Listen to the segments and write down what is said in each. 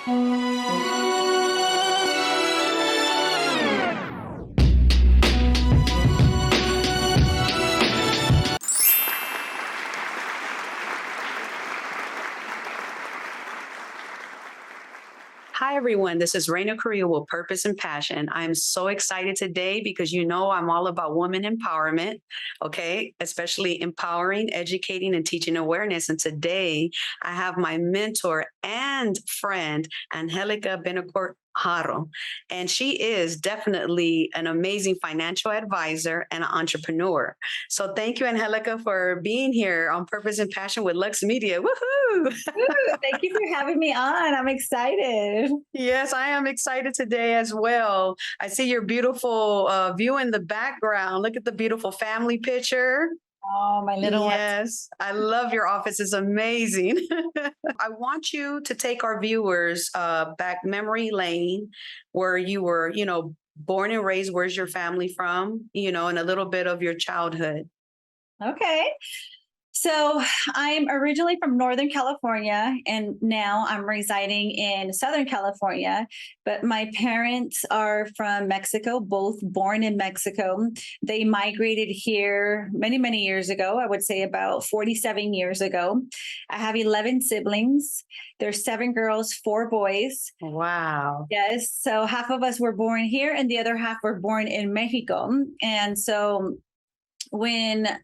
Hi, everyone. This is Raina Carrillo with Purpose and Passion. I'm so excited today because I'm all about women empowerment, okay? Especially empowering, educating, and teaching awareness. And today I have my mentor and friend, Angelica Betancourt. And she is definitely an amazing financial advisor and an entrepreneur. So thank you, Angelica, for being here on Purpose and Passion with Lux Media. Woohoo! Ooh, thank you for having me on. I'm excited. Yes, I am excited today as well. I see your beautiful view in the background. Look at the beautiful family picture. Oh, my little ones. Yes, I love your office. It's amazing. I want you to take our viewers back memory lane where you were, born and raised. Where's your family from? And a little bit of your childhood. Okay. So I'm originally from Northern California, and now I'm residing in Southern California. But my parents are from Mexico, both born in Mexico. They migrated here many, many years ago. I would say about 47 years ago. I have 11 siblings. There's 7 girls, 4 boys. Wow. Yes. So half of us were born here, and the other half were born in Mexico. And so when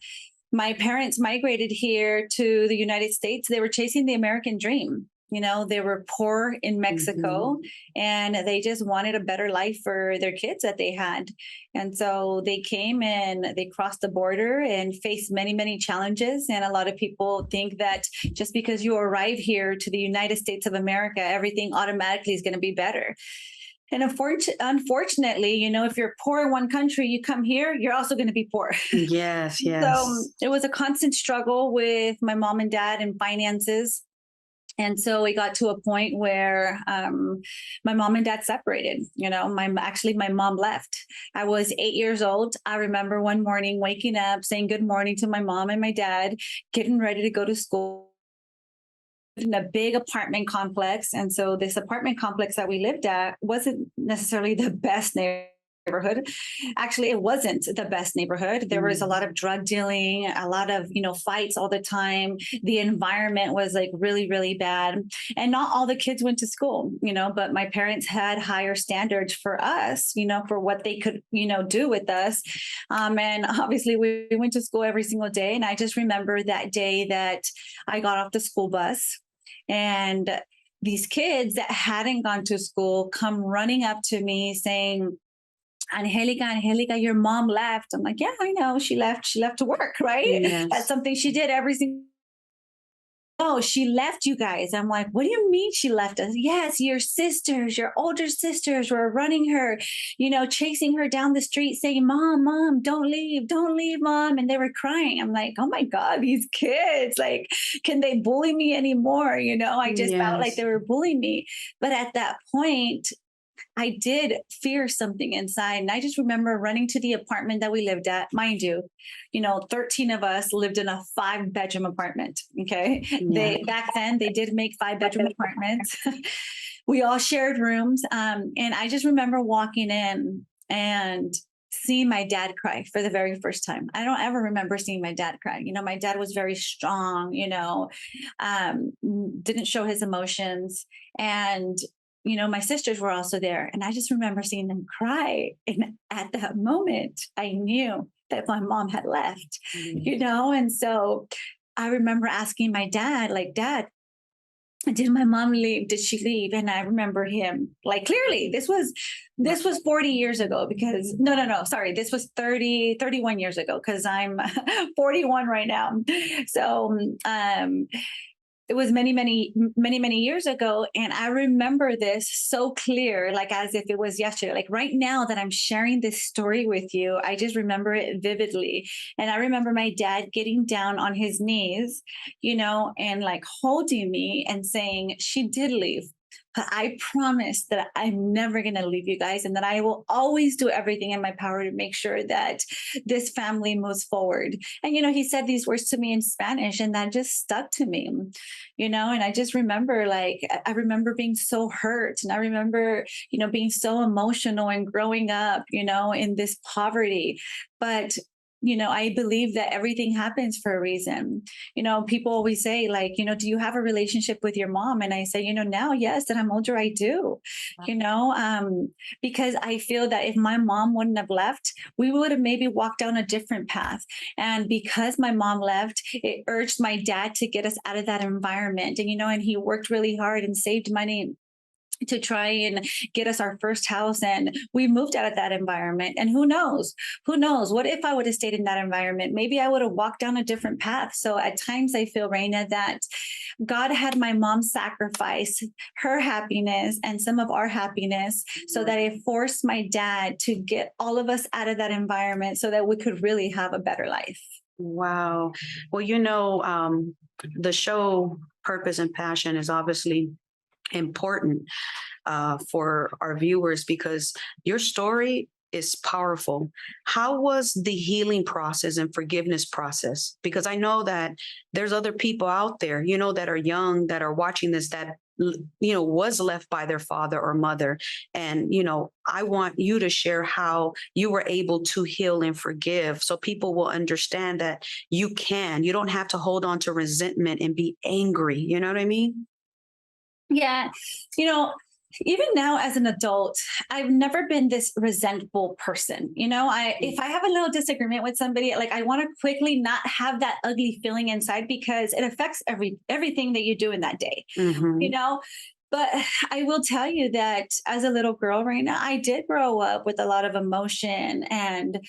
my parents migrated here to the United States, they were chasing the American dream. They were poor in Mexico, and they just wanted a better life for their kids that they had. And so they came and they crossed the border and faced many, many challenges. And a lot of people think that just because you arrive here to the United States of America, everything automatically is going to be better. And unfortunately, if you're poor in one country, you come here, you're also going to be poor. Yes, So yes. it was a constant struggle with my mom and dad and finances. And so we got to a point where my mom and dad separated. My mom left. I was 8 years old. I remember one morning waking up, saying good morning to my mom and my dad, getting ready to go to school in a big apartment complex. And so this apartment complex that we lived at wasn't necessarily the best neighborhood. Actually, it wasn't the best neighborhood. There was a lot of drug dealing, a lot of, fights all the time. The environment was like really, really bad. And not all the kids went to school, but my parents had higher standards for us, for what they could, do with us. And obviously we went to school every single day. And I just remember that day that I got off the school bus, and these kids that hadn't gone to school come running up to me saying, Angelica, your mom left. I'm like, yeah, I know. She left to work, right? Yes. That's something she did every single. Oh, she left you guys. I'm like, what do you mean she left us? Yes, your older sisters were running her, chasing her down the street saying, Mom, don't leave, Mom. And they were crying. I'm like, oh my God, these kids, like, can they bully me anymore? I just felt like they were bullying me. But at that point, I did fear something inside. And I just remember running to the apartment that we lived at. Mind you, 13 of us lived in a 5-bedroom apartment. Okay. Back then they did make 5-bedroom apartments. We all shared rooms. And I just remember walking in and seeing my dad cry for the very first time. I don't ever remember seeing my dad cry. My dad was very strong, didn't show his emotions. And my sisters were also there. And I just remember seeing them cry. And at that moment, I knew that my mom had left, And so I remember asking my dad, like, Dad, did my mom leave? Did she leave? And I remember him like clearly. This was 40 years ago because no, sorry. This was 31 years ago because I'm 41 right now. So, it was many, many, many, many years ago. And I remember this so clear, like as if it was yesterday. Like right now that I'm sharing this story with you, I just remember it vividly. And I remember my dad getting down on his knees, and like holding me and saying, she did leave. but I promise that I'm never going to leave you guys and that I will always do everything in my power to make sure that this family moves forward. And, he said these words to me in Spanish, and that just stuck to me, and I just remember, like, I remember being so hurt. And I remember, being so emotional and growing up, in this poverty. But I believe that everything happens for a reason. People always say, like, do you have a relationship with your mom? And I say, now, yes, that I'm older, I do, because I feel that if my mom wouldn't have left, we would have maybe walked down a different path. And because my mom left, it urged my dad to get us out of that environment. And he worked really hard and saved money to try and get us our first house, and we moved out of that environment. And who knows what if I would have stayed in that environment? Maybe I would have walked down a different path. So at times I feel, Raina, that God had my mom sacrifice her happiness and some of our happiness so that it forced my dad to get all of us out of that environment so that we could really have a better life. Wow. Well, the show Purpose and Passion is obviously important for our viewers because your story is powerful. How was the healing process and forgiveness process? Because I know that there's other people out there, that are young, that are watching this, that was left by their father or mother. And, I want you to share how you were able to heal and forgive so people will understand that you don't have to hold on to resentment and be angry. You know what I mean? Yeah. You know, Even now as an adult, I've never been this resentful person. If I have a little disagreement with somebody, like, I want to quickly not have that ugly feeling inside because it affects everything that you do in that day. You Mm-hmm. know, but I will tell you that as a little girl, Raina, I did grow up with a lot of emotion and,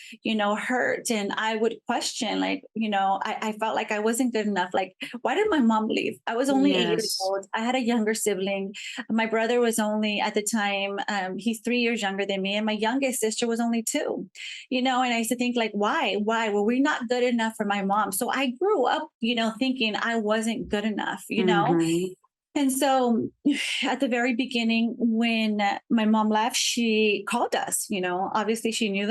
hurt. And I would question, like, I felt like I wasn't good enough. Like, why did my mom leave? I was only 8 years Yes. old. I had a younger sibling. My brother was only, at the time, he's 3 years younger than me. And my youngest sister was only two, and I used to think, like, why were we not good enough for my mom? So I grew up, thinking I wasn't good enough. Mm-hmm. And so at the very beginning, when my mom left, she called us. Obviously she knew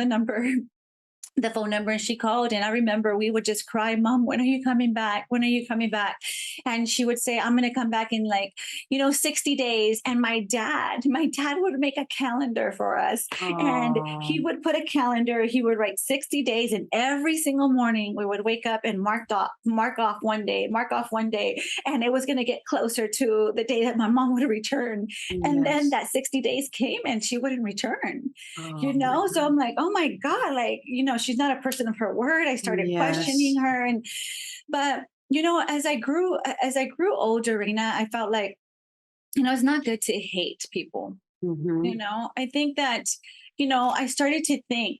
the phone number, and she called. And I remember we would just cry, Mom, when are you coming back? When are you coming back? And she would say, I'm going to come back in, like, 60 days. And my dad would make a calendar for us, and Oh, he would put a calendar. He would write 60 days, and every single morning we would wake up and mark off one day, mark off one day. And it was going to get closer to the day that my mom would return. And then yes. that 60 days came and she wouldn't return. Oh my So God. I'm like, oh my God, like, she's not a person of her word. I started questioning Yes. her. But as I grew older, Rena, I felt like, it's not good to hate people. Mm-hmm. I think that, I started to think,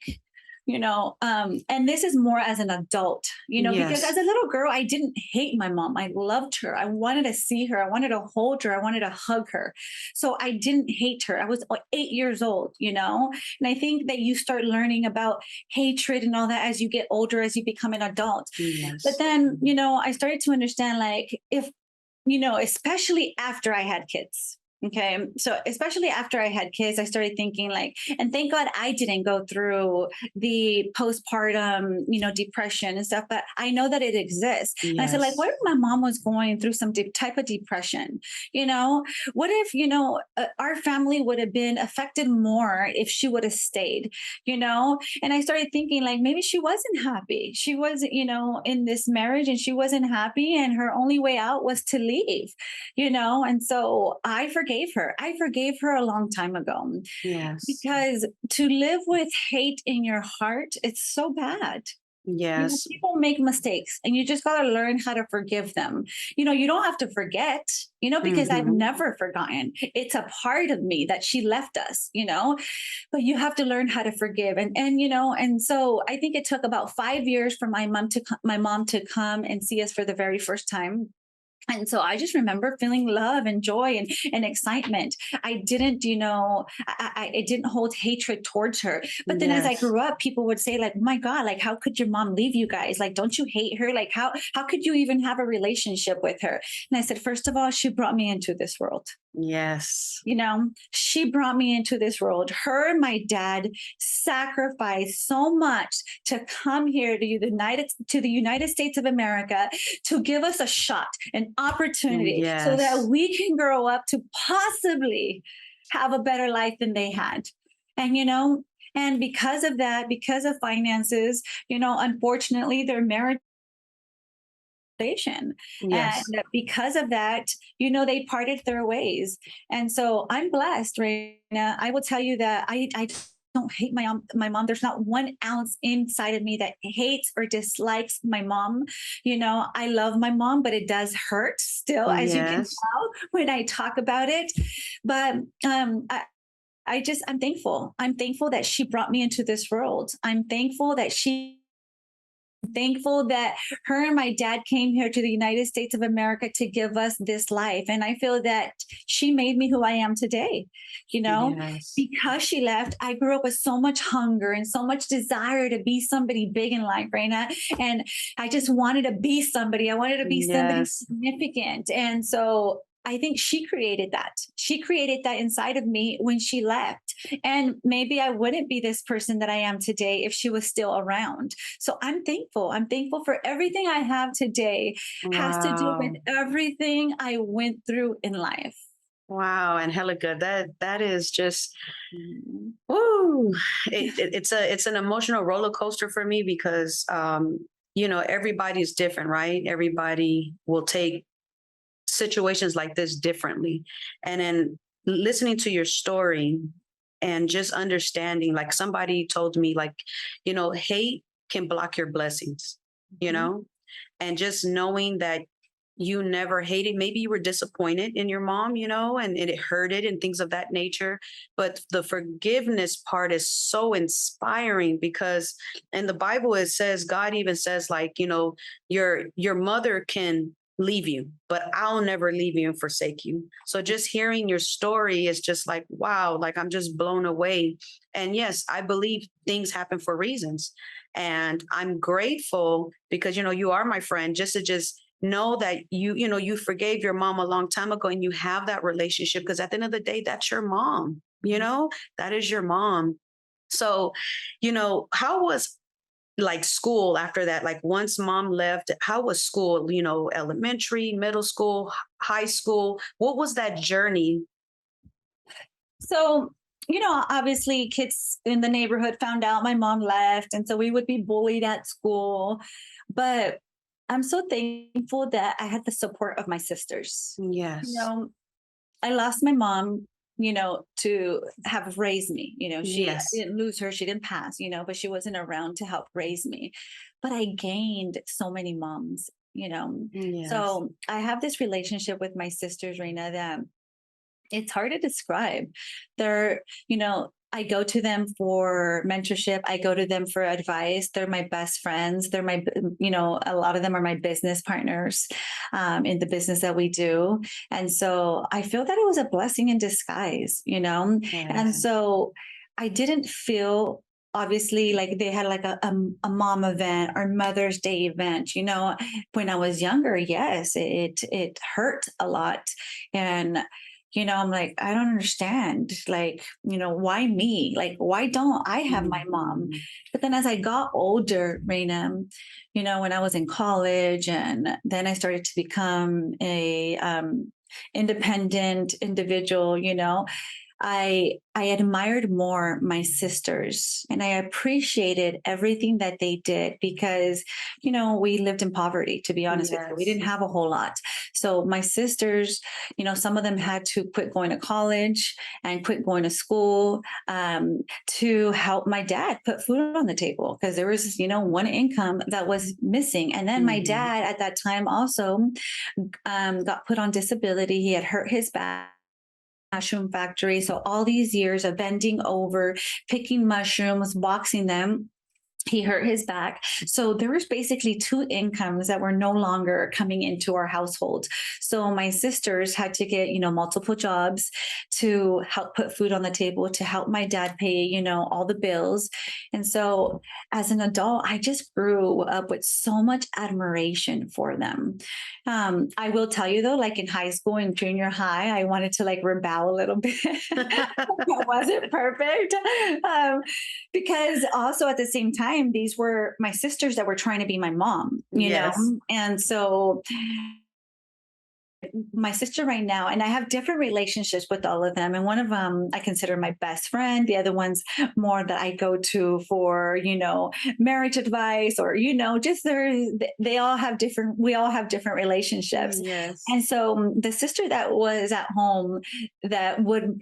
and this is more as an adult, because as Yes. a little girl, I didn't hate my mom. I loved her. I wanted to see her. I wanted to hold her. I wanted to hug her. So I didn't hate her. I was like 8 years old, and I think that you start learning about hatred and all that as you get older, as you become an adult. But Yes. then, I started to understand, like, if especially after I had kids. Okay. So, especially after I had kids, I started thinking, like, and thank God I didn't go through the postpartum, depression and stuff, but I know that it exists. And I said, like, Yes. what if my mom was going through some type of depression? You know, what if, our family would have been affected more if she would have stayed, And I started thinking, like, maybe she wasn't happy. She was, in this marriage, and she wasn't happy. And her only way out was to leave, And so I forgave her. I forgave her a long time ago, Yes. because to live with hate in your heart, it's so bad. Yes. People make mistakes, and you just got to learn how to forgive them. You don't have to forget, because I've Mm-hmm. never forgotten. It's a part of me that she left us, but you have to learn how to forgive. And so I think it took about 5 years for my mom to come and see us for the very first time. And so I just remember feeling love and joy and excitement. I didn't, I didn't hold hatred towards her. But then as I Yes. grew up, people would say, like, oh my God, like, how could your mom leave you guys? Like, don't you hate her? Like, how could you even have a relationship with her? And I said, first of all, she brought me into this world. Yes. She brought me into this world. Her and my dad sacrificed so much to come here to the United States of America, to give us a shot, an opportunity, so that Yes. we can grow up to possibly have a better life than they had. And and because of that, because of finances, unfortunately, their marriage. And Yes. because of that, they parted their ways. And so I'm blessed, Raina. I will tell you that I don't hate my mom. There's not 1 ounce inside of me that hates or dislikes my mom. I love my mom, but it does hurt still, as you can Yes. tell when I talk about it. But I'm thankful. I'm thankful that she brought me into this world. I'm thankful that her and my dad came here to the United States of America to give us this life. And I feel that she made me who I am today. Yes. Because she left, I grew up with so much hunger and so much desire to be somebody big in life, Raina. And I just wanted to be somebody. I wanted to be somebody Yes. significant. And so I think she created that. She created that inside of me when she left. And maybe I wouldn't be this person that I am today if she was still around. So I'm thankful. I'm thankful for everything I have today, has to do with Wow. everything I went through in life. Wow. Angelica, that is just, Mhm. woo. It's an emotional roller coaster for me because everybody's different, right? Everybody will take situations like this differently. And then listening to your story and just understanding, like somebody told me, like, hate can block your blessings, you Mhm. know? And just knowing that you never hated, maybe you were disappointed in your mom, and it hurted and things of that nature. But the forgiveness part is so inspiring because in the Bible it says, God even says, like, your mother can leave you, but I'll never leave you and forsake you. So just hearing your story is just like, wow, like I'm just blown away. And yes, I believe things happen for reasons. And I'm grateful because you are my friend, just know that you forgave your mom a long time ago and you have that relationship because at the end of the day that's your mom, that is your mom. So how was like school after that? Like once mom left, how was school? Elementary, middle school, high school, what was that journey? So, obviously kids in the neighborhood found out my mom left. And so we would be bullied at school. But I'm so thankful that I had the support of my sisters. You Yes. know, I lost my mom, to have raised me. I Yes. didn't lose her, she didn't pass, but she wasn't around to help raise me. But I gained so many moms. Yes. So I have this relationship with my sisters, Reina, that it's hard to describe. They're, I go to them for mentorship. I go to them for advice. They're my best friends. They're a lot of them are my business partners in the business that we do. And so I feel that it was a blessing in disguise. And Yes. so I didn't feel obviously like they had like a mom event or Mother's Day event. When I was younger, yes, it hurt a lot. And I'm like, I don't understand. Like, why me? Like, why don't I have my mom? Mhm. But then as I got older, Raina, when I was in college and then I started to become a independent individual, I admired more my sisters and I appreciated everything that they did because, we lived in poverty, to be honest with you. We Yes. didn't have a whole lot. So my sisters, some of them had to quit going to college and quit going to school to help my dad put food on the table because there was, one income that was missing. And then my Mhm. dad at that time also got put on disability. He had hurt his back mushroom factory. So all these years of bending over, picking mushrooms, boxing them. He hurt his back. So there was basically two incomes that were no longer coming into our household. So my sisters had to get, multiple jobs to help put food on the table, to help my dad pay, all the bills. And so as an adult, I just grew up with so much admiration for them. I will tell you though, like in high school and junior high, I wanted to like rebel a little bit. It wasn't perfect. Because also at the same time, these were my sisters that were trying to be my mom, Yes. and so my sister right now, and I have different relationships with all of them. And one of them I consider my best friend. The other one's more that I go to for, marriage advice or, just they all have different, we all have different relationships. Yes. And so the sister that was at home that would,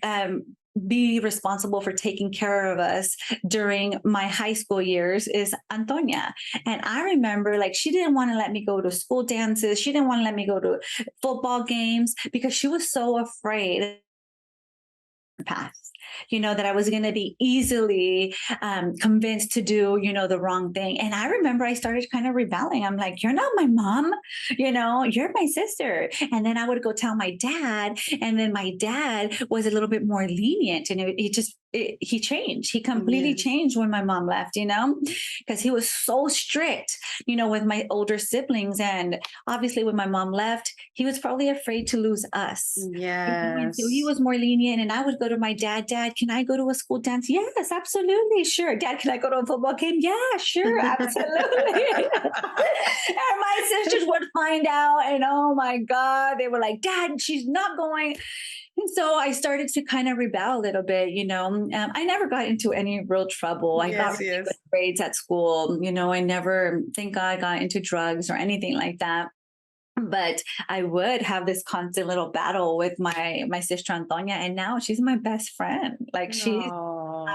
be responsible for taking care of us during my high school years is Antonia. And I remember like she didn't want to let me go to school dances. She didn't want to let me go to football games because she was so afraid path, that I was going to be easily convinced to do, the wrong thing. And I remember I started kind of rebelling. I'm like, you're not my mom, you're my sister. And then I would go tell my dad. And then my dad was a little bit more lenient and he changed. He completely Yes. changed when my mom left, because he was so strict, with my older siblings. And obviously when my mom left, he was probably afraid to lose us. And so he Yes. was more lenient, and I would go to my dad. Dad, can I go to a school dance? Yes, absolutely, sure. Dad, can I go to a football game? Yeah, sure, absolutely. And my sisters would find out, and oh my God, they were like, Dad, she's not going. And so I started to kind of rebel a little bit, I never got into any real trouble. I got Yes. really good Yes. grades at school. I never, thank God, got into drugs or anything like that. But I would have this constant little battle with my sister Antonia, and now she's my best friend. Like Oh.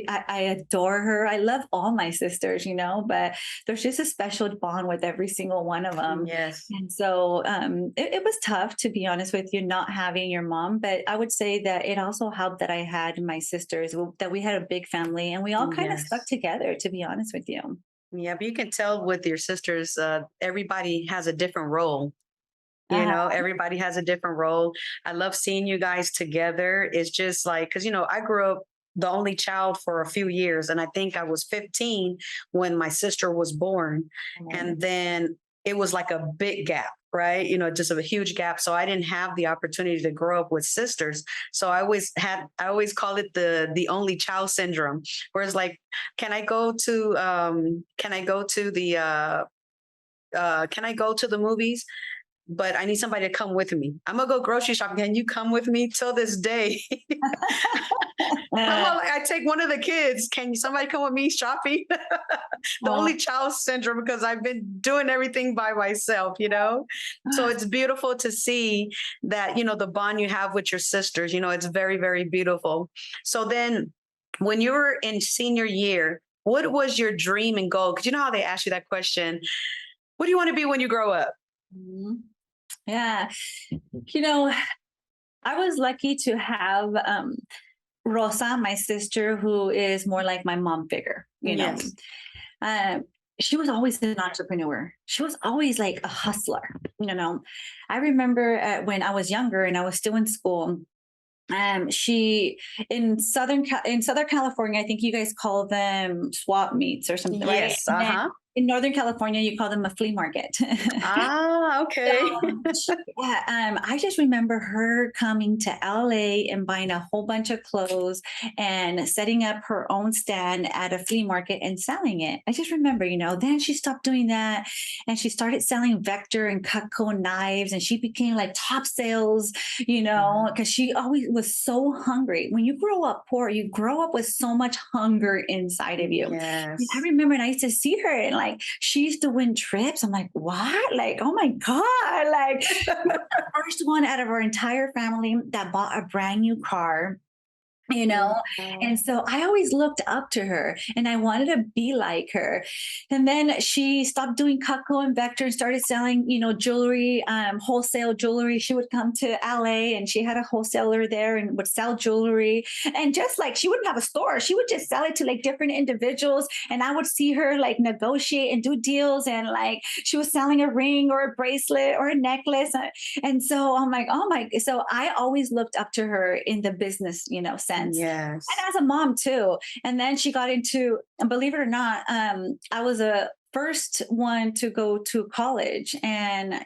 I adore her. I love all my sisters, but there's just a special bond with every single one of them. Yes. And so it was tough, to be honest with you, not having your mom. But I would say that it also helped that I had my sisters, that we had a big family, and we all kind of stuck Yes. together, to be honest with you. Yeah, but you can tell with your sisters, everybody has a different role. Uh-huh. Everybody has a different role. I love seeing you guys together. It's just like, because, I grew up the only child for a few years, and I think I was 15 when my sister was born. And then it was like a big gap, right? Just a huge gap. So I didn't have the opportunity to grow up with sisters. So I always call it the only child syndrome, where it's like, can I go to the movies? But I need somebody to come with me. I'm gonna go grocery shopping. Can you come with me till this day? I take one of the kids. Can somebody come with me shopping? The Uh, only child syndrome because I've been doing everything by myself. So it's beautiful to see that, the bond you have with your sisters, it's very, very beautiful. So then when you were in senior year, what was your dream and goal? Because you know how they ask you that question, what do you want to be when you grow up? mhm. Yeah. You know, I was lucky to have Rosa, my sister, who is more like my mom figure. Yes. Um, she was always an entrepreneur. She was always like a hustler. I remember when I was younger and I was still in school. She in Southern California, I think you guys call them swap meets or something, right? Yes. And then Uh-huh. in Northern California, you call them a flea market. Ah, So, okay. yeah, I just remember her coming to LA and buying a whole bunch of clothes and setting up her own stand at a flea market and selling it. I just remember, then she stopped doing that and she started selling Vector and Cutco knives, and she became like top sales, because she always was so hungry. When you grow up poor, you grow up with so much hunger inside of you. And I Yes. remember, and I used to see her, and like she used to win trips. I'm like, what? Like, oh my God. Like, you're the first one out of our entire family that bought a brand new car. you know. Wow. And so I always looked up to her and I wanted to be like her. And then she stopped doing Cutco and Vector and started selling, jewelry, wholesale jewelry. She would come to LA and she had a wholesaler there and would sell jewelry. And just like she wouldn't have a store, she would just sell it to like different individuals. And I would see her like negotiate and do deals. And like she was selling a ring or a bracelet or a necklace. And so I'm like, oh my. So I always looked up to her in the business, sense. And Yes. as a mom too. And then she got into, and believe it or not, I was a first one to go to college and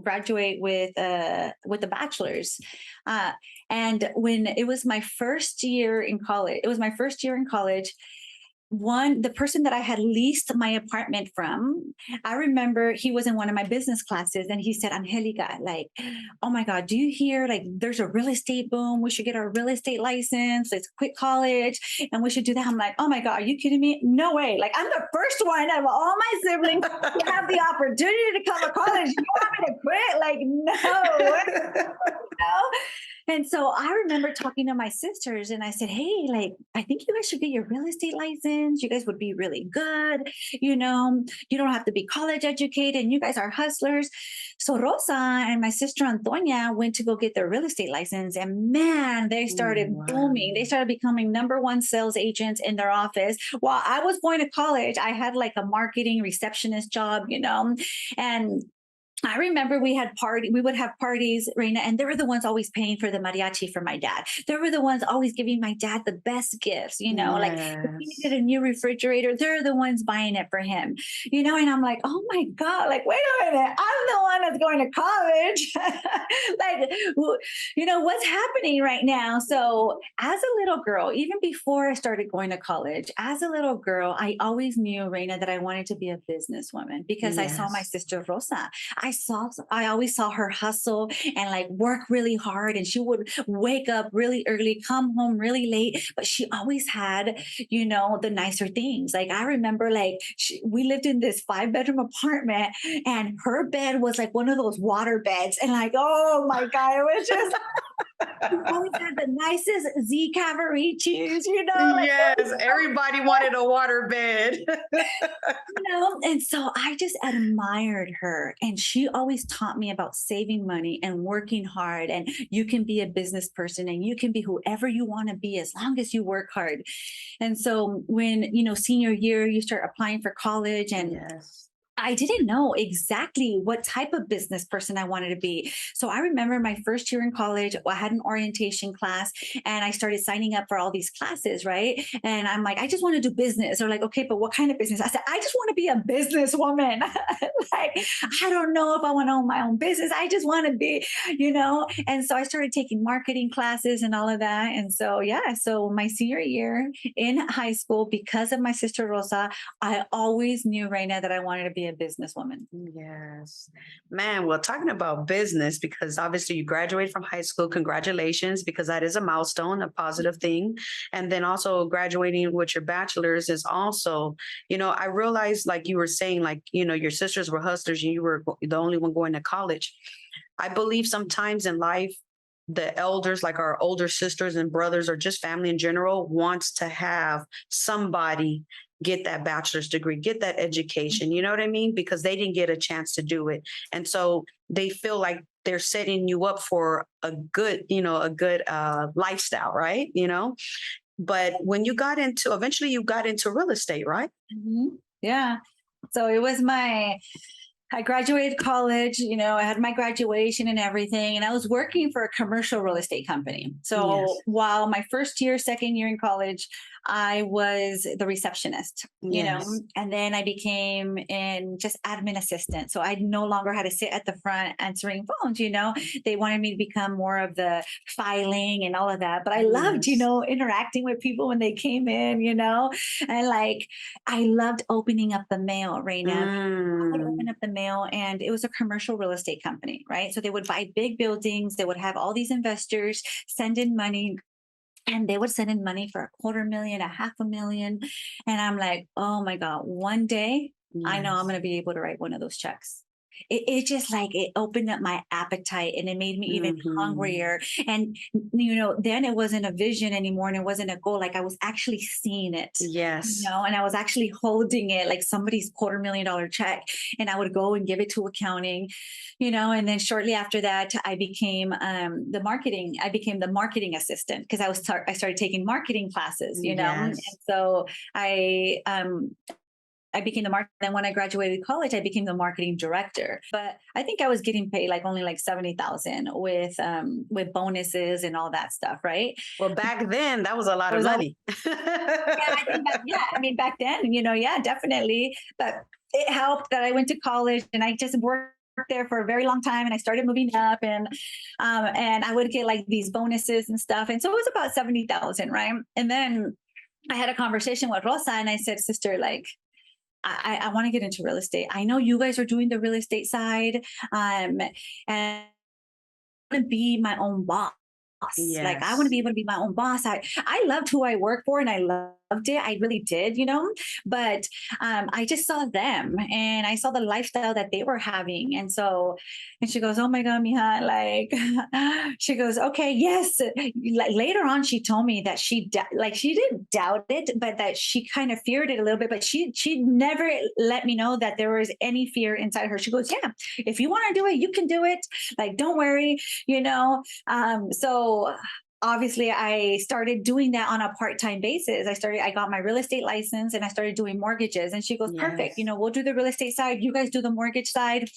graduate with a bachelor's. Uh, and when it was my first year in college, the person that I had leased my apartment from, I remember he was in one of my business classes and he said, Angelica, like, oh my God, do you hear like there's a real estate boom? We should get our real estate license. Let's quit college and we should do that. I'm like, oh my God, are you kidding me? No way. Like, I'm the first one out of all my siblings to have the opportunity to come to college. You want me to quit? Like, no. Know? And so I remember talking to my sisters and I said, hey, like, I think you guys should get your real estate license. You guys would be really good. You don't have to be college educated and you guys are hustlers. So Rosa and my sister Antonia went to go get their real estate license and man, they started booming. They Wow. started becoming number one sales agents in their office. While I was going to college, I had like a marketing receptionist job, and I remember we would have parties, Reina, and they were the ones always paying for the mariachi for my dad. They were the ones always giving my dad the best gifts, like if he Yes. needed a new refrigerator, they're the ones buying it for him, and I'm like, oh my God, like, wait a minute, I'm the one that's going to college. Like, what's happening right now? So as a little girl, even before I started going to college, as a little girl, I always knew, Reina, that I wanted to be a businesswoman because I saw my Yes. sister Rosa. I always saw her hustle and like work really hard. And she would wake up really early, come home really late, but she always had, the nicer things. Like I remember we lived in this 5-bedroom apartment and her bed was like one of those water beds. And like, oh my God, it was just she always had the nicest Z Cavaricis, like Yes. Everybody wanted a water bed. And so I just admired her. And she always taught me about saving money and working hard. And you can be a business person and you can be whoever you want to be as long as you work hard. And so when, senior year, you start applying for college and Yes. I didn't know exactly what type of business person I wanted to be. So I remember my first year in college, I had an orientation class and I started signing up for all these classes, right? And I'm like, I just want to do business. They're like, okay, but what kind of business? I said, I just want to be a businesswoman. Like, I don't know if I want to own my own business. I just want to be, And so I started taking marketing classes and all of that. And so, yeah, so my senior year in high school, because of my sister Rosa, I always knew, Reina, that I wanted to be a businesswoman. Yes. Man, well, talking about business, because obviously you graduated from high school. Congratulations, because that is a milestone, a positive thing. And then also graduating with your bachelor's is also, I realized, like you were saying, like, your sisters were hustlers and you were the only one going to college. I believe sometimes in life, the elders, like our older sisters and brothers, or just family in general, wants to have somebody get that bachelor's degree, get that education. You know what I mean? Because they didn't get a chance to do it. And so they feel like they're setting you up for a good lifestyle, right? But when eventually you got into real estate, right? Yeah. So I graduated college, I had my graduation and everything, and I was working for a commercial real estate company. So Yes. while my first year, second year in college, I was the receptionist, Yes. and then I became in just admin assistant. So I no longer had to sit at the front answering phones, they wanted me to become more of the filing and all of that. But I loved, Yes. interacting with people when they came in, and like I loved opening up the mail, Raina. Would open Mm. up the mail and it was a commercial real estate company, right? So they would buy big buildings, they would have all these investors send in money and they would send in money for 250,000, 500,000. And I'm like, oh my God, one day I know I'm Yes. going to be able to write one of those checks. it just like it opened up my appetite and it made me even Mhm. hungrier. And then it wasn't a vision anymore and it wasn't a goal. Like I was actually seeing it, Yes. and I was actually holding it like somebody's $250,000 check. And I would go and give it to accounting, and then shortly after that, I became the marketing assistant because I started taking marketing classes, and Yes. so I became the market. Then when I graduated college, I became the marketing director. But I think I was getting paid like only like 70,000 with bonuses and all that stuff, right? Well, back then, that was a lot It of was a money. Yeah, I think I mean back then, yeah, definitely. But it helped that I went to college and I just worked there for a very long time and I started moving up and I would get like these bonuses and stuff. And so it was about 70,000, right? And then I had a conversation with Rosa and I said, sister, like I want to get into real estate. I know you guys are doing the real estate side. And to be my own boss. Like I want to Yes. be able to be my own boss. I loved who I worked for and I loved it. I really did, But I just saw them and I saw the lifestyle that they were having. And she goes, "Oh my God, Mija," like she goes, "Okay, yes." Like later on, she told me that like she didn't doubt it, but that she kind of feared it a little bit. But she never let me know that there was any fear inside her. She goes, "Yeah, if you want to do it, you can do it. Like, don't worry, you know." So obviously I started doing that on a part-time basis. I got my real estate license and I started doing mortgages. And she goes, "Perfect. Yes. We'll do the real estate side. You guys do the mortgage side."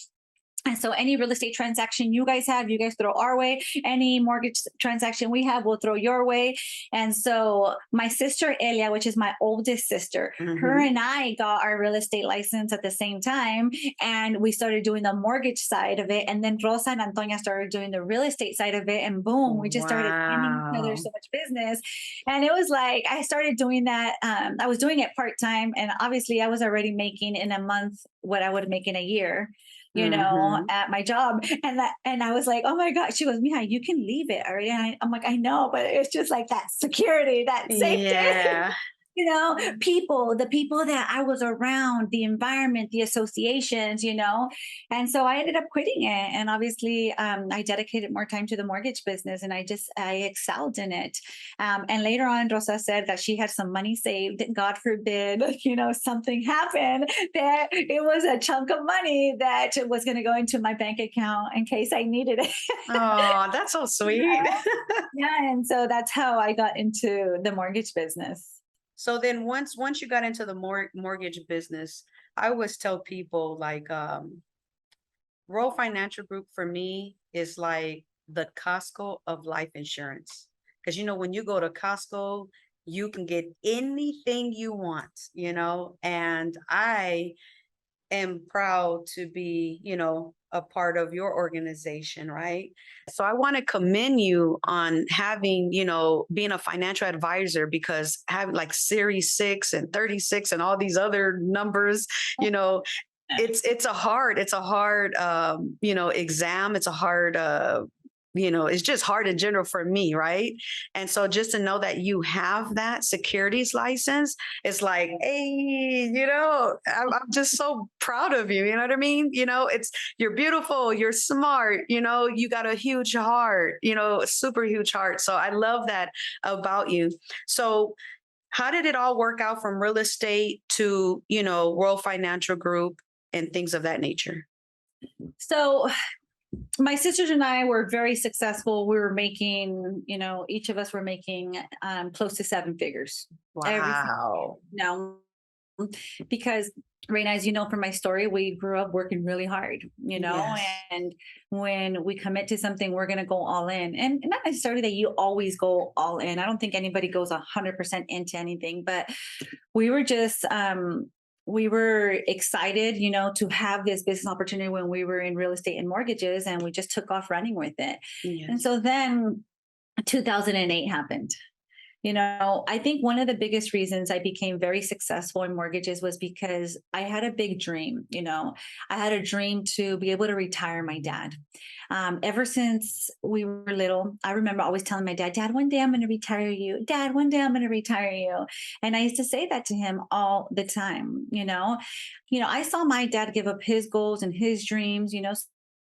And so any real estate transaction you guys have, you guys throw our way. Any mortgage transaction we have, we'll throw your way. And so my sister Elia, which is my oldest sister, her Mhm. and I got our real estate license at the same time. And we started doing the mortgage side of it. And then Rosa and Antonia started doing the real estate side of it. And boom, we just started handing each other Wow. so much business. And it was like I started doing that. I was doing it part-time. And obviously I was already making in a month what I would make in a year, Mhm. at my job. And I was like, "Oh my God." She goes, "Mija, you can leave it already." And I'm like, "I know, but it's just like that security, that safety." Yeah. The people that I was around, the environment, the associations, And so I ended up quitting it. And obviously, I dedicated more time to the mortgage business and I excelled in it. And later on, Rosa said that she had some money saved. God forbid, something happened, that it was a chunk of money that was going to go into my bank account in case I needed it. Oh, that's so sweet. Yeah. And so that's how I got into the mortgage business. So then once you got into the mortgage business, I always tell people like Royal Financial Group for me is like the Costco of life insurance. Because when you go to Costco, you can get anything you want, and I am proud to be, a part of your organization, right? So I want to commend you on having, being a financial advisor because having like Series 6 and 36 and all these other numbers, you know, it's a hard exam. It's a hard it's just hard in general for me, right? And so just to know that you have that securities license, it's like, hey, I'm just so proud of you. You know what I mean? You're beautiful, you're smart, you got a huge heart, a super huge heart. So I love that about you. So how did it all work out from real estate to, World Financial Group and things of that nature? So my sisters and I were very successful. We were making, each of us were making close to seven figures every single Wow. now because Raina, as you know from my story, we grew up working really hard, Yes. and when we commit to something, we're going to go all in. And not necessarily that you always go all in. I don't think anybody goes 100% into anything, but we were just, we were excited, to have this business opportunity when we were in real estate and mortgages, and we just took off running with it. And Yes. so then 2008 happened. I think one of the biggest reasons I became very successful in mortgages was because I had a big dream. I had a dream to be able to retire my dad. Ever since we were little, I remember always telling my dad, Dad, one day I'm going to retire you. Dad, one day I'm going to retire you. And I used to say that to him all the time. I saw my dad give up his goals and his dreams,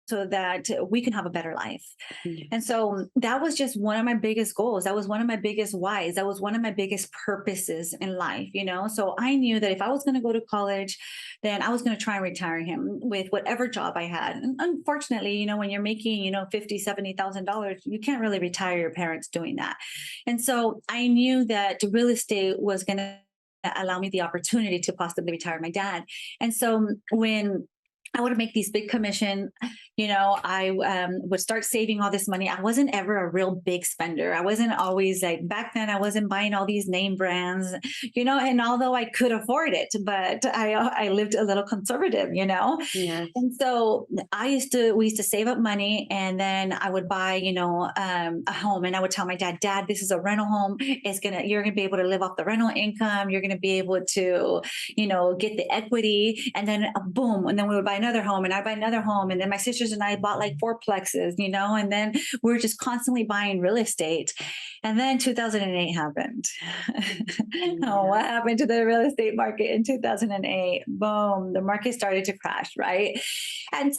so that we can have a better life. Yeah. And so that was just one of my biggest goals. That was one of my biggest whys. That was one of my biggest purposes in life. So I knew that if I was going to go to college, then I was going to try and retire him with whatever job I had. And unfortunately, when you're making, $50,000, $70,000, you can't really retire your parents doing that. And so I knew that real estate was going to allow me the opportunity to possibly retire my dad. And so when I would make these big commission. I would start saving all this money. I wasn't ever a real big spender. I wasn't always like back then. I wasn't buying all these name brands, and although I could afford it, but I lived a little conservative. Yeah. And so we used to save up money, and then I would buy, a home, and I would tell my dad, Dad, this is a rental home. You're going to be able to live off the rental income. You're going to be able to, get the equity, and then boom. And then we would buy another home, and I'd buy another home. And then my sisters and I bought like fourplexes, and then we were just constantly buying real estate. And then 2008 happened. Oh, what happened to the real estate market in 2008? Boom, the market started to crash, right? And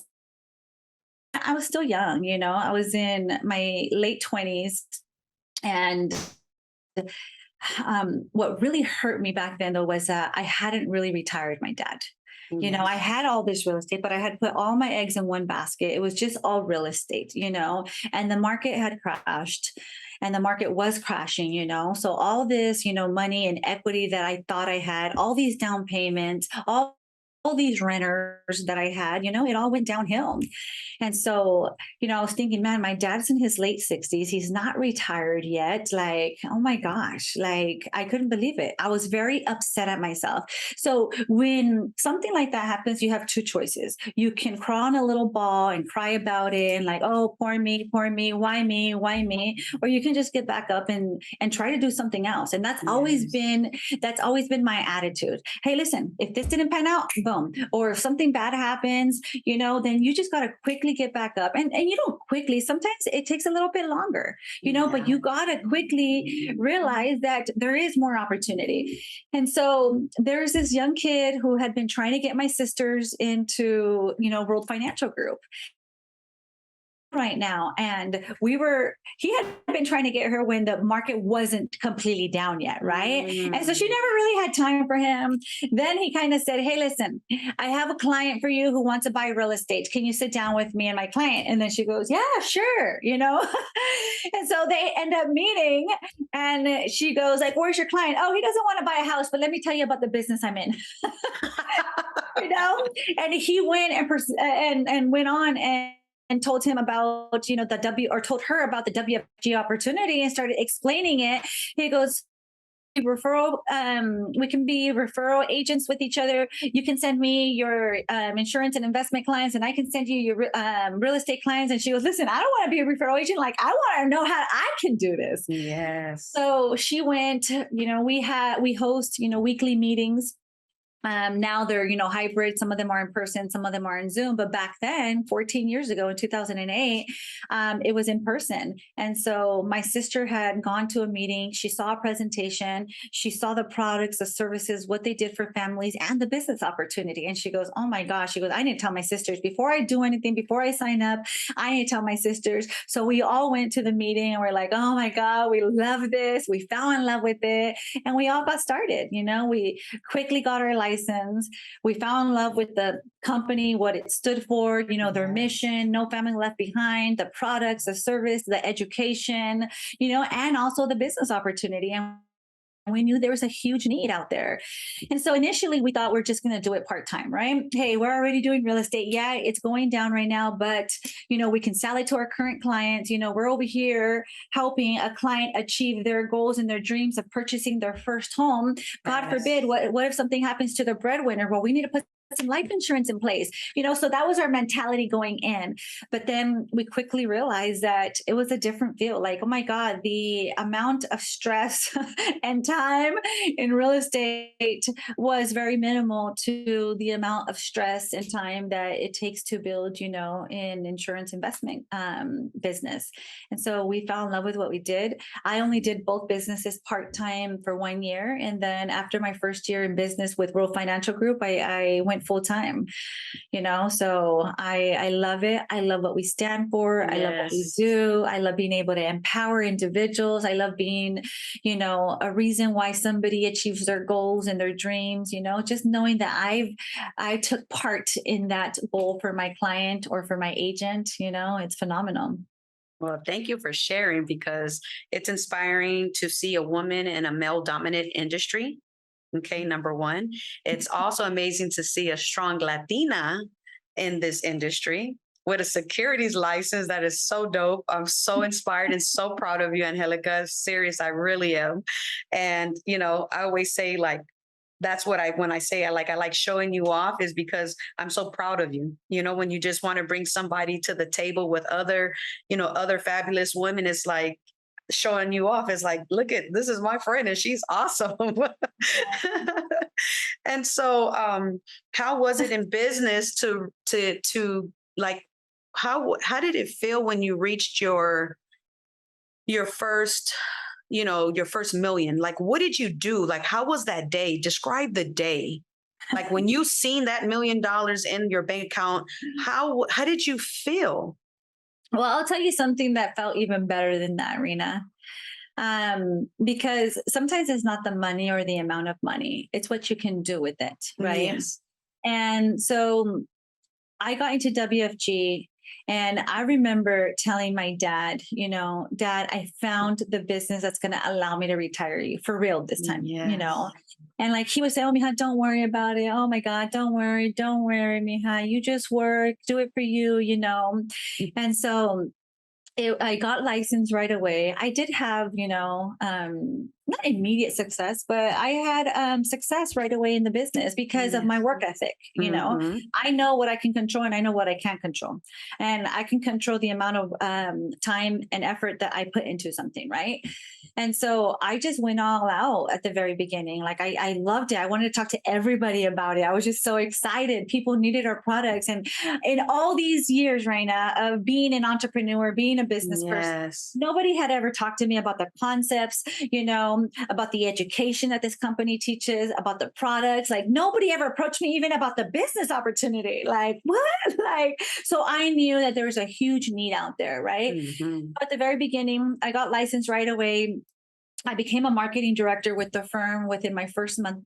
I was still young, I was in my late 20s. And what really hurt me back then, though, was that I hadn't really retired my dad. I had all this real estate, but I had put all my eggs in one basket. It was just all real estate, and the market had crashed, and the market was crashing. So all this, money and equity that I thought I had, all these down payments, all these renters that I had, it all went downhill. And so, I was thinking, man, my dad's in his late 60s. He's not retired yet. Like, oh my gosh, like I couldn't believe it. I was very upset at myself. So when something like that happens, you have two choices. You can crawl in a little ball and cry about it and like, oh, poor me, why me, why me? Or you can just get back up and try to do something else. And that's always been my attitude. Hey, listen, if this didn't pan out, boom. Or if something bad happens, then you just got to quickly get back up. And you don't quickly, sometimes it takes a little bit longer, but you got to quickly realize that there is more opportunity. And so there's this young kid who had been trying to get my sisters into, World Financial Group right now. And he had been trying to get her when the market wasn't completely down yet. Right. And so she never really had time for him. Then he kind of said, hey, listen, I have a client for you who wants to buy real estate. Can you sit down with me and my client? And then she goes, yeah, sure. And so they end up meeting, and she goes like, where's your client? Oh, he doesn't want to buy a house, but let me tell you about the business I'm in. And he went and went on and told him about, told her about the WFG opportunity and started explaining it. He goes, we can be referral agents with each other. You can send me your insurance and investment clients, and I can send you your real estate clients. And she goes, listen, I don't want to be a referral agent. Like, I want to know how I can do this. Yes. So she went, we host, weekly meetings. Now they're, hybrid. Some of them are in person, some of them are in Zoom. But back then, 14 years ago in 2008, it was in person. And so my sister had gone to a meeting. She saw a presentation. She saw the products, the services, what they did for families, and the business opportunity. And she goes, oh my gosh. She goes, I need to tell my sisters before I do anything, before I sign up, I need to tell my sisters. So we all went to the meeting and we're like, oh my God, we love this. We fell in love with it. And we all got started. We quickly got our license. We fell in love with the company, what it stood for, their mission, no family left behind, the products, the service, the education, and also the business opportunity. And we knew there was a huge need out there. And so initially we thought we're just going to do it part-time, right? Hey, we're already doing real estate. Yeah, it's going down right now, but we can sell it to our current clients. We're over here helping a client achieve their goals and their dreams of purchasing their first home. God forbid, what if something happens to the breadwinner? Well, we need to put some life insurance in place, so that was our mentality going in. But then we quickly realized that it was a different feel. Like, oh my God, the amount of stress and time in real estate was very minimal to the amount of stress and time that it takes to build, in insurance investment business. And so we fell in love with what we did. I only did both businesses part-time for 1 year. And then after my first year in business with World Financial Group, I went full-time, so I love it. I love what we stand for. I love what we Yes. do. I love being able to empower individuals. I love being, a reason why somebody achieves their goals and their dreams, just knowing that I took part in that goal for my client or for my agent, it's phenomenal. Well, thank you for sharing because it's inspiring to see a woman in a male dominant industry. Okay, number one. It's also amazing to see a strong Latina in this industry with a securities license. That is so dope. I'm so inspired and so proud of you, Angelica. Serious, I really am. And, I always say, like, that's what when I say I like showing you off is because I'm so proud of you. When you just want to bring somebody to the table with other fabulous women, it's like showing you off. It's like, look at this is my friend and she's awesome. And so how was it in business to like how did it feel when you reached your first your first million? Like, what did you do? Like, how was that day? Describe the day. Like when you seen that $1 million in your bank account, how did you feel? Well, I'll tell you something that felt even better than that, Rena. Because sometimes it's not the money or the amount of money, it's what you can do with it, right? Yes. And so I got into WFG, and I remember telling my dad, Dad, I found the business that's going to allow me to retire you for real this time, Yes. And like he would say, oh, Mija, don't worry about it. Oh my God, don't worry, Mija. You just work, do it for you. And so I got licensed right away. I did have, not immediate success, but I had success right away in the business because of my Yes. work ethic. Hmm. I know what I can control and I know what I can't control. And I can control the amount of time and effort that I put into something, right? And so I just went all out at the very beginning. Like I loved it. I wanted to talk to everybody about it. I was just so excited. People needed our products. And in all these years, Raina, of being an entrepreneur, being a business person, Yes. nobody had ever talked to me about the concepts, about the education that this company teaches, about the products. Like nobody ever approached me even about the business opportunity. Like what? Like, so I knew that there was a huge need out there, right? Hmm. At the very beginning, I got licensed right away. I became a marketing director with the firm within my first month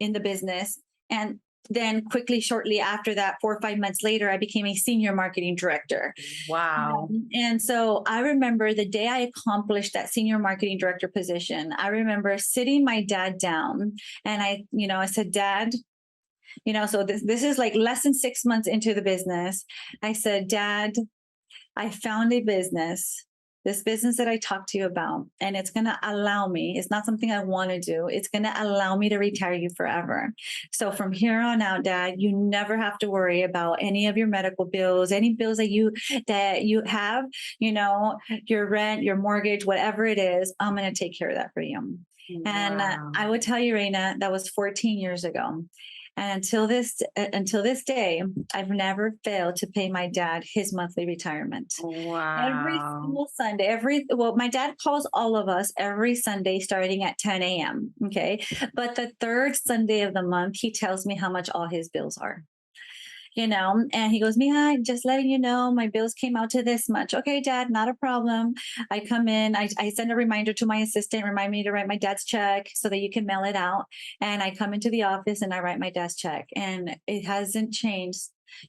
in the business. And then quickly, shortly after that, 4 or 5 months later, I became a senior marketing director. Wow. And so I remember the day I accomplished that senior marketing director position, I remember sitting my dad down and I said, Dad, so this is like less than 6 months into the business. I said, Dad, I found a business, this business that I talked to you about, and it's going to allow me, it's not something I want to do. It's going to allow me to retire you forever. So from here on out, Dad, you never have to worry about any of your medical bills, any bills that you have, your rent, your mortgage, whatever it is, I'm going to take care of that for you. And Wow. I would tell you, Raina, that was 14 years ago. And until this day, I've never failed to pay my dad his monthly retirement. Every Wow. single Sunday, my dad calls all of us every Sunday starting at 10 a.m. Okay. But the third Sunday of the month, he tells me how much all his bills are. And he goes, Mija, just letting you know, my bills came out to this much. Okay, Dad, not a problem. I come in, I send a reminder to my assistant, remind me to write my dad's check so that you can mail it out. And I come into the office and I write my dad's check. And it hasn't changed,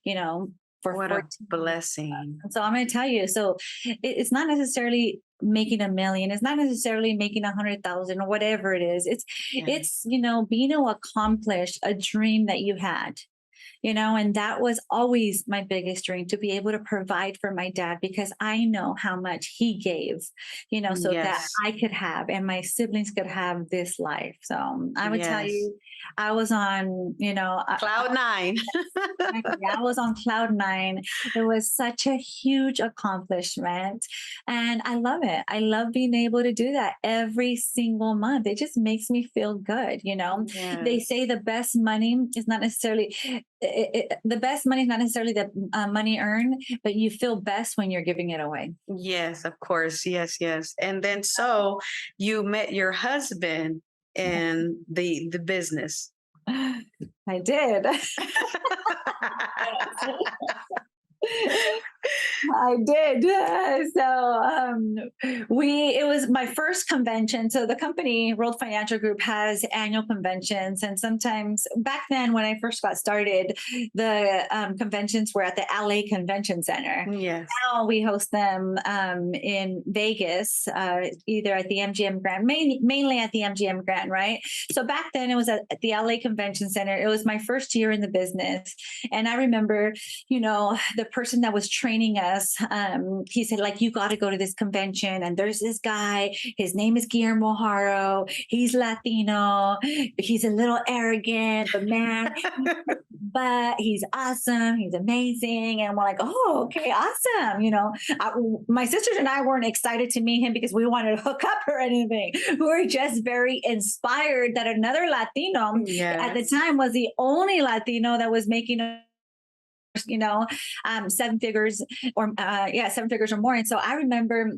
for What 14 a years. blessing. So I'm going to tell you, so it's not necessarily making 1 million. It's not necessarily making 100,000 or whatever it is. Yeah. It's, being able to accomplish a dream that you had. and that was always my biggest dream, to be able to provide for my dad, because I know how much he gave, so that Yes. I could have and my siblings could have this life. So I would tell Yes. you, I was on, Cloud nine. exactly. I was on cloud nine. It was such a huge accomplishment. And I love it. I love being able to do that every single month. It just makes me feel good. They Yes. say the best money is not necessarily, the best money is not necessarily the money earned, but you feel best when you're giving it away. Yes, of course. Yes, yes. And then so you met your husband in the business. I did. I did. It was my first convention. So the company World Financial Group has annual conventions, and sometimes back then when I first got started, the conventions were at the LA Convention Center. Yes. Now we host them in Vegas, either at the MGM Grand, mainly at the MGM Grand, right? So back then it was at the LA Convention Center. It was my first year in the business, and I remember, the person that was training us, he said, like, you got to go to this convention. And there's this guy, his name is Guillermo Haro. He's Latino. He's a little arrogant, but man, but he's awesome. He's amazing. And we're like, oh, okay, awesome. My sisters and I weren't excited to meet him because we wanted to hook up or anything. We were just very inspired that another Latino at the Yes. time was the only Latino that was making seven figures, or 7 figures or more. And so I remember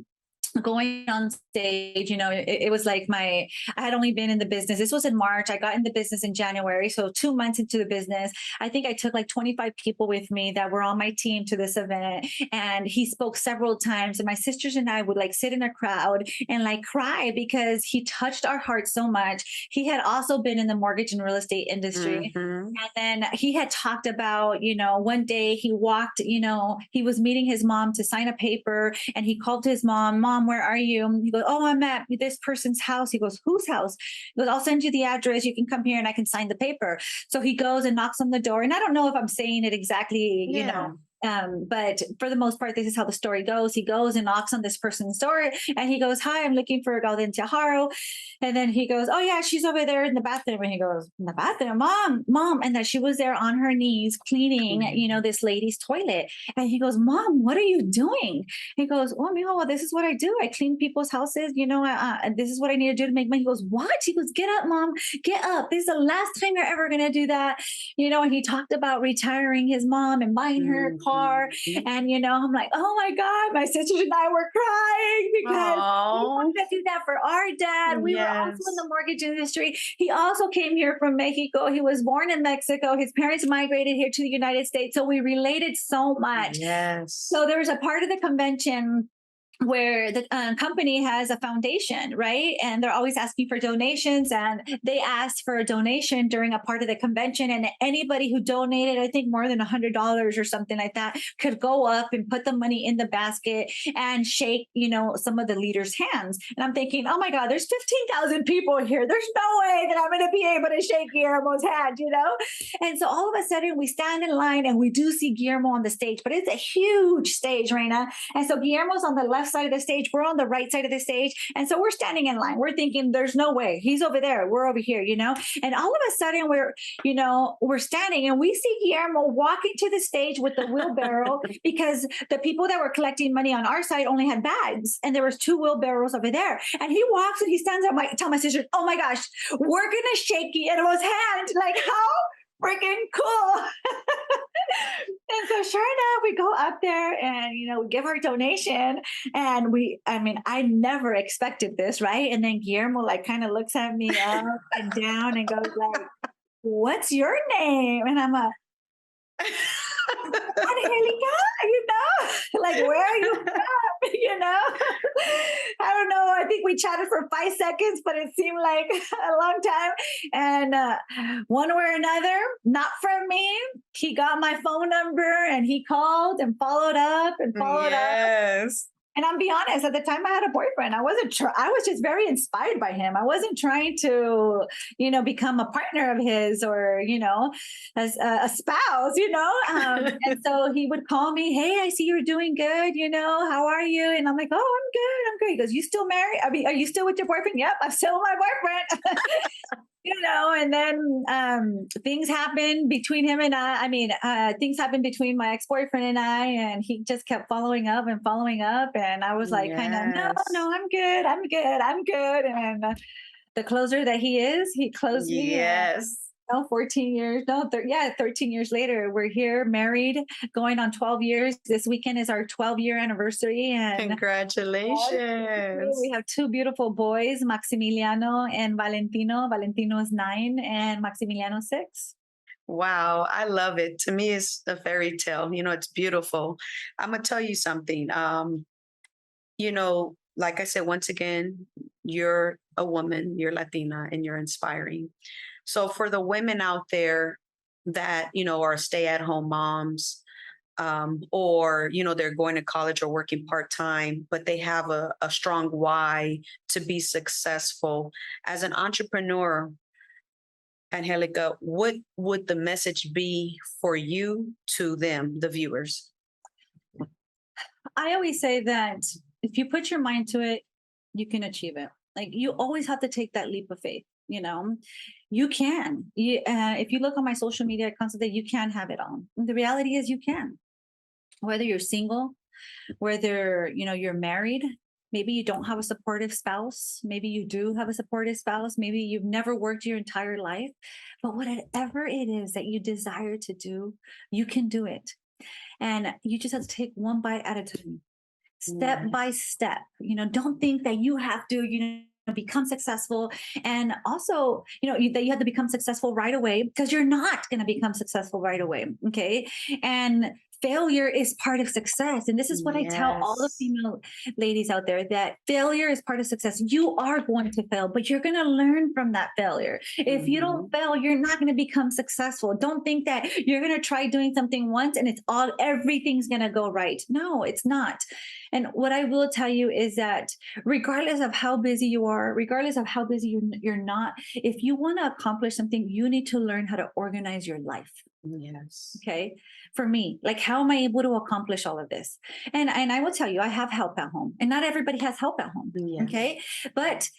going on stage. It was like I had only been in the business. This was in March. I got in the business in January. So 2 months into the business, I think I took like 25 people with me that were on my team to this event. And he spoke several times. And my sisters and I would like sit in a crowd and like cry because he touched our hearts so much. He had also been in the mortgage and real estate industry. Mhm. And then he had talked about, one day he walked, he was meeting his mom to sign a paper, and he called to his mom, where are you? He goes, oh, I'm at this person's house. He goes, whose house? He goes, I'll send you the address. You can come here and I can sign the paper. So he goes and knocks on the door. And I don't know if I'm saying it exactly, Yeah. but for the most part, this is how the story goes. He goes and knocks on this person's door, and he goes, hi, I'm looking for Galdencia Haro. And then he goes, oh yeah, she's over there in the bathroom. And he goes, in the bathroom, mom. And that she was there on her knees cleaning, this lady's toilet. And he goes, mom, what are you doing? He goes, oh, mijo, well, this is what I do. I clean people's houses. And this is what I need to do to make money. He goes, what? He goes, get up, mom, get up. This is the last time you're ever going to do that. And he talked about retiring his mom and buying her a car. Mhm. And, I'm like, oh my God, my sisters and I were crying because we Oh, wanted to do that for our dad. We were also in the yes. mortgage industry. He also came here from Mexico. He was born in Mexico. His parents migrated here to the United States. So we related so much. Yes. So there was a part of the convention where the company has a foundation, right? And they're always asking for donations. And they asked for a donation during a part of the convention. And anybody who donated, I think more than $100 or something like that, could go up and put the money in the basket and shake, some of the leaders' hands. And I'm thinking, oh my God, there's 15,000 people here. There's no way that I'm going to be able to shake Guillermo's hand, And so all of a sudden we stand in line and we do see Guillermo on the stage, but it's a huge stage, Raina. And so Guillermo's on the left side of the stage. We're on the right side of the stage. And so we're standing in line. We're thinking, there's no way. He's over there. We're over here, And all of a sudden we're standing and we see Guillermo walking to the stage with the wheelbarrow because the people that were collecting money on our side only had bags. And there was 2 wheelbarrows over there. And he walks and he stands up. Tell my sister, oh my gosh, we're going to shake Guillermo's hand. Like, how freaking cool. And so sure enough, we go up there and, we give our donation, and I never expected this. Right. And then Guillermo kind of looks at me up and down and goes like, what's your name? And I'm like, Angelica, like, where are you from? I don't know. I think we chatted for 5 seconds, but it seemed like a long time. And one way or another, not from me, he got my phone number and he called and followed up and followed up. Yes. And I'll be honest, at the time I had a boyfriend. I was just very inspired by him. I wasn't trying to, become a partner of his or, as a spouse, and so he would call me, hey, I see you're doing good. How are you? And I'm like, oh, I'm good. I'm good. He goes, you still married? I mean, are you still with your boyfriend? Yep, I'm still with my boyfriend. And then things happened between him and things happened between my ex-boyfriend and I, and he just kept following up and following up. And I was like, kind of, Yes. no, I'm good. I'm good. I'm good. And the closer that he is, he closed me. And Yes. 14 years, 13 years later, we're here married, going on 12 years. This weekend is our 12-year anniversary. And Congratulations. we have two beautiful boys, Maximiliano and Valentino. Valentino is 9 and Maximiliano 6. Wow, I love it. To me, it's a fairy tale. It's beautiful. I'm gonna tell you something. Like I said, once again, you're a woman, you're Latina, and you're inspiring. So for the women out there that, are stay-at-home moms, or, they're going to college or working part-time, but they have a strong why to be successful. As an entrepreneur, Angelica, what would the message be for you to them, the viewers? I always say that if you put your mind to it, you can achieve it. Like, you always have to take that leap of faith. You can. If you look on my social media constantly, you can have it all. And the reality is you can. Whether you're single, whether you're married, maybe you don't have a supportive spouse, maybe you do have a supportive spouse, maybe you've never worked your entire life, but whatever it is that you desire to do, you can do it. And you just have to take one bite at a time, step by step. Don't think that you have to become successful, and also that you have to become successful right away, because you're not going to become successful right away. Okay. And failure is part of success. And this is what I tell all the female ladies out there, that failure is part of success. You are going to fail, but you're going to learn from that failure. If you don't fail, you're not going to become successful. Don't think that you're going to try doing something once and everything's going to go right. No, it's not. And what I will tell you is that regardless of how busy you are, regardless of how busy you're not, if you want to accomplish something, you need to learn how to organize your life. Yes. Okay. For me, like, how am I able to accomplish all of this? And I will tell you, I have help at home, and not everybody has help at home. Yes. Okay. But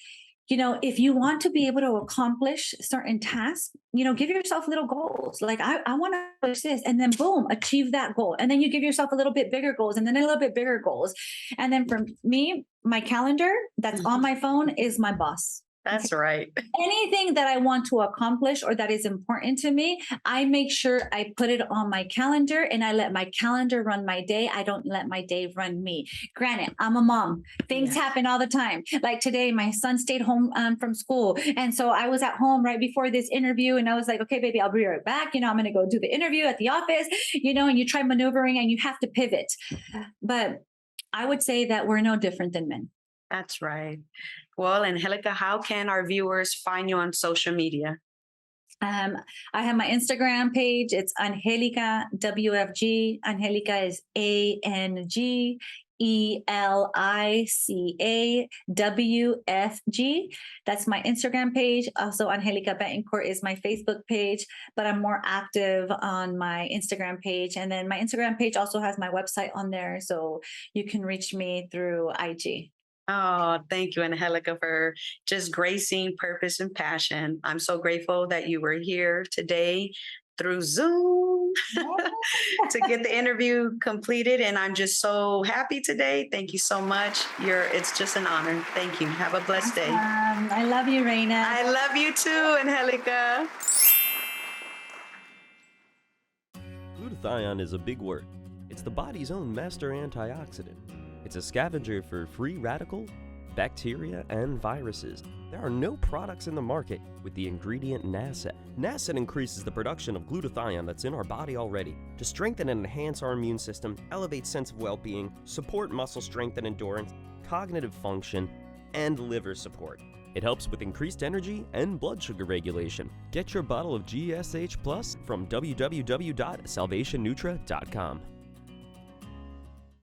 if you want to be able to accomplish certain tasks, give yourself little goals. Like, I want to accomplish this, and then boom, achieve that goal. And then you give yourself a little bit bigger goals, and then a little bit bigger goals. And then for me, my calendar that's on my phone is my boss. That's right. Anything that I want to accomplish or that is important to me, I make sure I put it on my calendar, and I let my calendar run my day. I don't let my day run me. Granted, I'm a mom. Things happen all the time. Like today, my son stayed home from school. And so I was at home right before this interview, and I was like, okay, baby, I'll be right back. I'm going to go do the interview at the office, and you try maneuvering and you have to pivot. But I would say that we're no different than men. That's right. Well, Angelica, how can our viewers find you on social media? I have my Instagram page. It's Angelica WFG. Angelica is ANGELICA WFG. That's my Instagram page. Also, Angelica Betancourt is my Facebook page, but I'm more active on my Instagram page. And then my Instagram page also has my website on there, so you can reach me through IG. Oh, thank you, Angelica, for just gracing purpose and passion. I'm so grateful that you were here today through Zoom to get the interview completed. And I'm just so happy today. Thank you so much. It's just an honor. Thank you. Have a blessed day. I love you, Raina. I love you too, Angelica. Glutathione is a big word. It's the body's own master antioxidant. It's a scavenger for free radical, bacteria, and viruses. There are no products in the market with the ingredient Nasset. Nasset increases the production of glutathione that's in our body already to strengthen and enhance our immune system, elevate sense of well-being, support muscle strength and endurance, cognitive function, and liver support. It helps with increased energy and blood sugar regulation. Get your bottle of GSH Plus from www.salvationnutra.com.